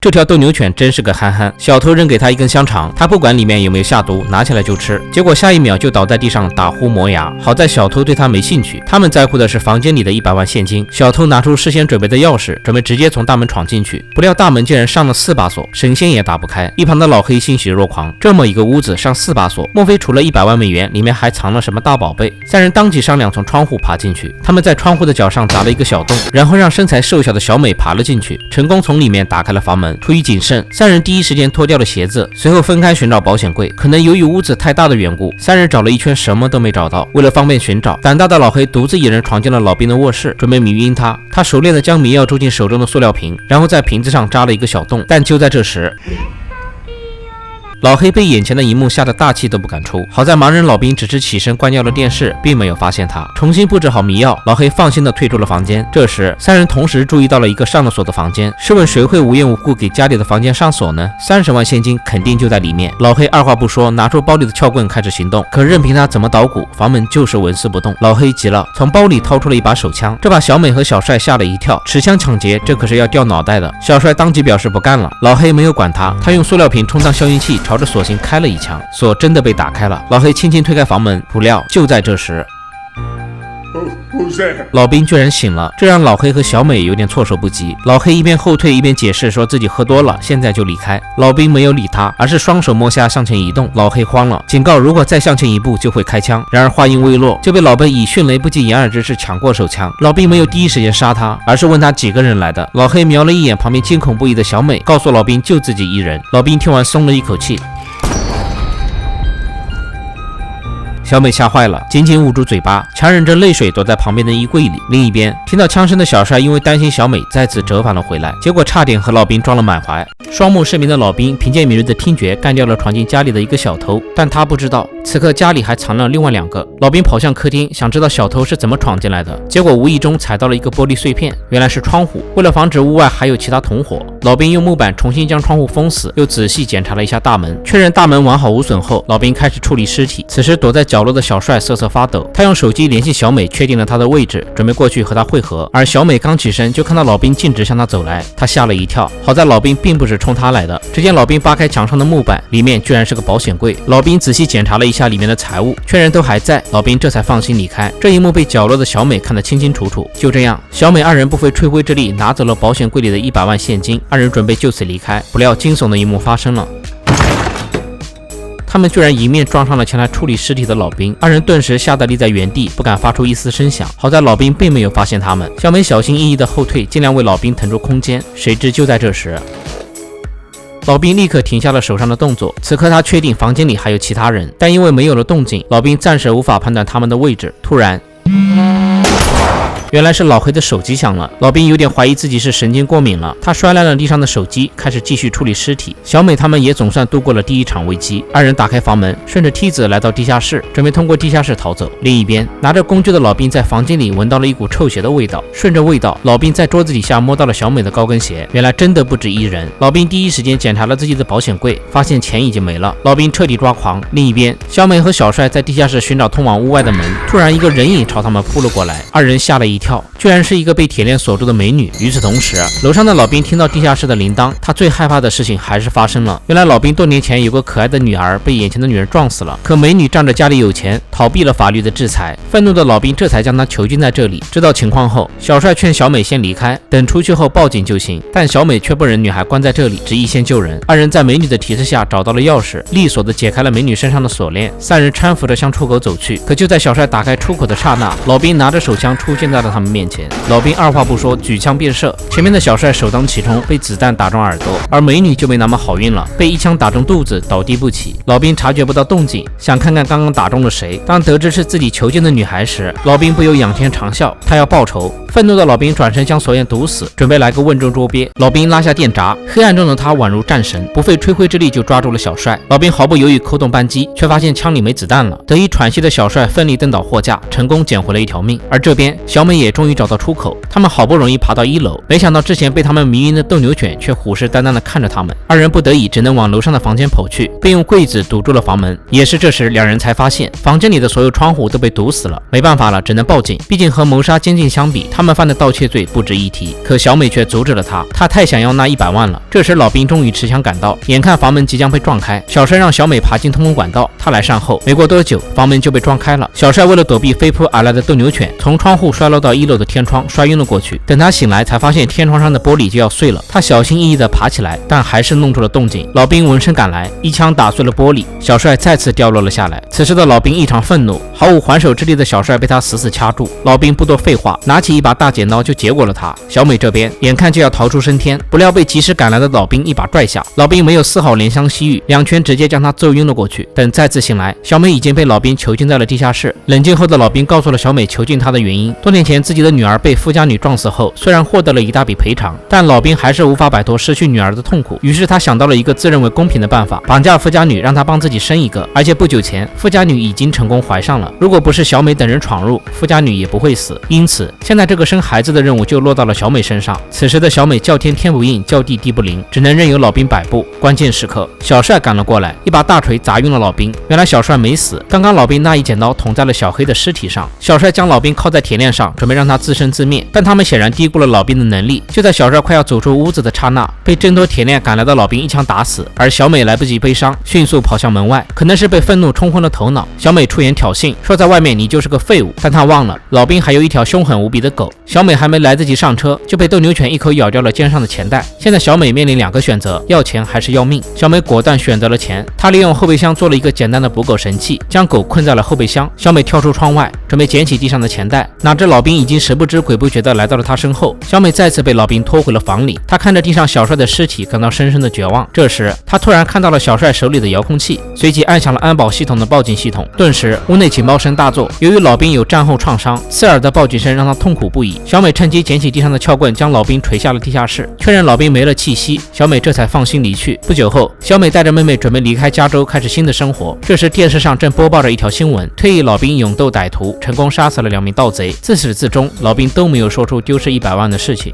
这条斗牛犬真是个憨憨，小偷扔给他一根香肠，他不管里面有没有下毒，拿起来就吃，结果下一秒就倒在地上打呼磨牙。好在小偷对他没兴趣，他们在乎的是房间里的100万现金。小偷拿出事先准备的钥匙，准备直接从大门闯进去，不料大门竟然上了4把锁，神仙也打不开。一旁的老黑欣喜若狂，这么一个屋子上4把锁，莫非除了100万美元，里面还藏了什么大宝贝？三人当即商量从窗户爬进去，他们在窗户的角上砸了一个小洞，然后让身材瘦小的小美爬了进去，成功从里面打开了房门。出于谨慎，三人第一时间脱掉了鞋子，随后分开寻找保险柜。可能由于屋子太大的缘故，三人找了一圈什么都没找到。为了方便寻找，胆大的老黑独自一人闯进了老兵的卧室，准备迷晕他。他熟练地将迷药注进手中的塑料瓶，然后在瓶子上扎了一个小洞。但就在这时，老黑被眼前的一幕吓得大气都不敢出，好在盲人老兵只是起身关掉了电视，并没有发现他。重新布置好迷药，老黑放心地退出了房间。这时，三人同时注意到了一个上了锁的房间。试问谁会无缘无故给家里的房间上锁呢？30万现金肯定就在里面。老黑二话不说，拿出包里的撬棍开始行动。可任凭他怎么捣鼓，房门就是纹丝不动。老黑急了，从包里掏出了一把手枪，这把小美和小帅吓了一跳。持枪抢劫，这可是要掉脑袋的。小帅当即表示不干了，老黑没有管他，他用塑料瓶充当消音器，朝着锁芯开了一枪，锁真的被打开了。老黑轻轻推开房门，不料就在这时，老兵居然醒了，这让老黑和小美有点措手不及。老黑一边后退一边解释说自己喝多了，现在就离开。老兵没有理他，而是双手摸下向前移动。老黑慌了，警告如果再向前一步就会开枪。然而话音未落，就被老兵以迅雷不及掩耳之势抢过手枪。老兵没有第一时间杀他，而是问他几个人来的。老黑瞄了一眼旁边惊恐不已的小美，告诉老兵就自己一人。老兵听完松了一口气。小美吓坏了，紧紧捂住嘴巴，强忍着泪水躲在旁边的衣柜里。另一边，听到枪声的小帅因为担心小美再次折返了回来，结果差点和老兵撞了满怀。双目失明的老兵凭借敏锐的听觉干掉了闯进家里的一个小偷，但他不知道此刻家里还藏了另外2个。老兵跑向客厅，想知道小偷是怎么闯进来的，结果无意中踩到了一个玻璃碎片，原来是窗户。为了防止屋外还有其他同伙，老兵用木板重新将窗户封死，又仔细检查了一下大门，确认大门完好无损后，老兵开始处理尸体。此时躲在角落的小帅瑟瑟发抖，他用手机联系小美，确定了她的位置，准备过去和她会合。而小美刚起身就看到老兵径直向她走来，她吓了一跳，好在老兵并不是冲她来的。只见老兵扒开墙上的木板，里面居然是个保险柜。老兵仔细检查了一下里面的财物，确认都还在，老兵这才放心离开。这一幕被角落的小美看得清清楚楚。就这样，小美2人不费吹灰之力拿走了保险柜里的100万现金，2人准备就此离开。不料惊悚的一幕发生了，他们居然迎面撞上了前来处理尸体的老兵，2人顿时吓得立在原地，不敢发出一丝声响。好在老兵并没有发现他们，小美小心翼翼的后退，尽量为老兵腾出空间。谁知就在这时，老兵立刻停下了手上的动作。此刻他确定房间里还有其他人，但因为没有了动静，老兵暂时无法判断他们的位置。突然，原来是老黑的手机响了，老兵有点怀疑自己是神经过敏了，他摔烂了地上的手机，开始继续处理尸体。小美他们也总算度过了第一场危机，2人打开房门，顺着梯子来到地下室，准备通过地下室逃走。另一边，拿着工具的老兵在房间里闻到了一股臭鞋的味道，顺着味道，老兵在桌子底下摸到了小美的高跟鞋，原来真的不止1人。老兵第一时间检查了自己的保险柜，发现钱已经没了，老兵彻底抓狂。另一边，小美和小帅在地下室寻找通往屋外的门，突然一个人影朝他们扑了过来，2人吓了一跳，居然是一个被铁链锁住的美女。与此同时，楼上的老兵听到地下室的铃铛，他最害怕的事情还是发生了。原来老兵多年前有个可爱的女儿被眼前的女人撞死了，可美女仗着家里有钱，逃避了法律的制裁。愤怒的老兵这才将她囚禁在这里。知道情况后，小帅劝小美先离开，等出去后报警就行。但小美却不忍女孩关在这里，执意先救人。2人在美女的提示下找到了钥匙，利索的解开了美女身上的锁链。3人搀扶着向出口走去。可就在小帅打开出口的刹那，老兵拿着手枪出现在了他们面前。老兵二话不说，举枪便射。前面的小帅首当其冲，被子弹打中耳朵，而美女就没那么好运了，被一枪打中肚子，倒地不起。老兵察觉不到动静，想看看刚刚打中了谁。当得知是自己囚禁的女孩时，老兵不由仰天长啸，他要报仇。愤怒的老兵转身将锁链堵死，准备来个瓮中捉鳖。老兵拉下电闸，黑暗中的他宛如战神，不费吹灰之力就抓住了小帅。老兵毫不犹豫扣动扳机，却发现枪里没子弹了。得以喘息的小帅奋力蹬倒货架，成功捡回了一条命。而这边，小美们也终于找到出口。他们好不容易爬到1楼，没想到之前被他们迷晕的斗牛犬却虎视眈眈地看着他们。二人不得已只能往楼上的房间跑去，并用柜子堵住了房门。也是这时，两人才发现房间里的所有窗户都被堵死了。没办法了，只能报警。毕竟和谋杀监禁相比，他们犯的盗窃罪不值一提。可小美却阻止了他，她太想要那100万了。这时老兵终于持枪赶到，眼看房门即将被撞开，小帅让小美爬进通风管道，他来善后。没过多久，房门就被撞开了。小帅为了躲避飞扑而来的斗牛犬，从窗户摔落到1楼的天窗，摔晕了过去。等他醒来，才发现天窗上的玻璃就要碎了。他小心翼翼地爬起来，但还是弄出了动静。老兵闻声赶来，一枪打碎了玻璃，小帅再次掉落了下来。此时的老兵异常愤怒，毫无还手之力的小帅被他死死掐住。老兵不多废话，拿起一把大剪刀就结果了他。小美这边眼看就要逃出升天，不料被及时赶来的老兵一把拽下。老兵没有丝毫怜香惜玉，2拳直接将他揍晕了过去。等再次醒来，小美已经被老兵囚禁在了地下室。冷静后的老兵告诉了小美囚禁他的原因。多年前自己的女儿被富家女撞死后，虽然获得了一大笔赔偿，但老兵还是无法摆脱失去女儿的痛苦。于是他想到了一个自认为公平的办法，绑架富家女，让她帮自己生一个。而且不久前富家女已经成功怀上了，如果不是小美等人闯入，富家女也不会死。因此现在这个生孩子的任务就落到了小美身上。此时的小美叫天天不应，叫地地不灵，只能任由老兵摆布。关键时刻，小帅赶了过来，一把大锤砸晕了老兵。原来小帅没死，刚刚老兵那一剪刀捅在了小黑的尸体上。小帅将老兵铐在铁链上，准备让他自生自灭，但他们显然低估了老兵的能力。就在小帅快要走出屋子的刹那，被挣脱铁链赶来的老兵一枪打死。而小美来不及悲伤，迅速跑向门外。可能是被愤怒冲昏了头脑，小美出言挑衅，说在外面你就是个废物。但她忘了老兵还有一条凶狠无比的狗。小美还没来得及上车，就被斗牛犬一口咬掉了肩上的钱袋。现在小美面临2个选择，要钱还是要命。小美果断选择了钱，她利用后备箱做了一个简单的捕狗神器，将狗困在了后备箱。小美跳出窗外，准备捡起地上的钱袋，哪知老兵已经神不知鬼不觉地来到了她身后。小美再次被老兵拖回了房里，她看着地上小帅的尸体，感到深深的绝望。这时她突然看到了小帅手里的遥控器，随即按响了安保系统的报警系统。顿时屋内警报声大作，由于老兵有战后创伤，刺耳的报警声让他痛苦不已。小美趁机捡起地上的撬棍，将老兵锤下了地下室，确认老兵没了气息，小美这才放心离去。不久后，小美带着妹妹准备离开加州，开始新的生活。这时电视上正播报着一条新闻，退役老兵勇斗歹徒，成功杀死了2名盗贼。自始至终，老兵都没有说出丢失100万的事情。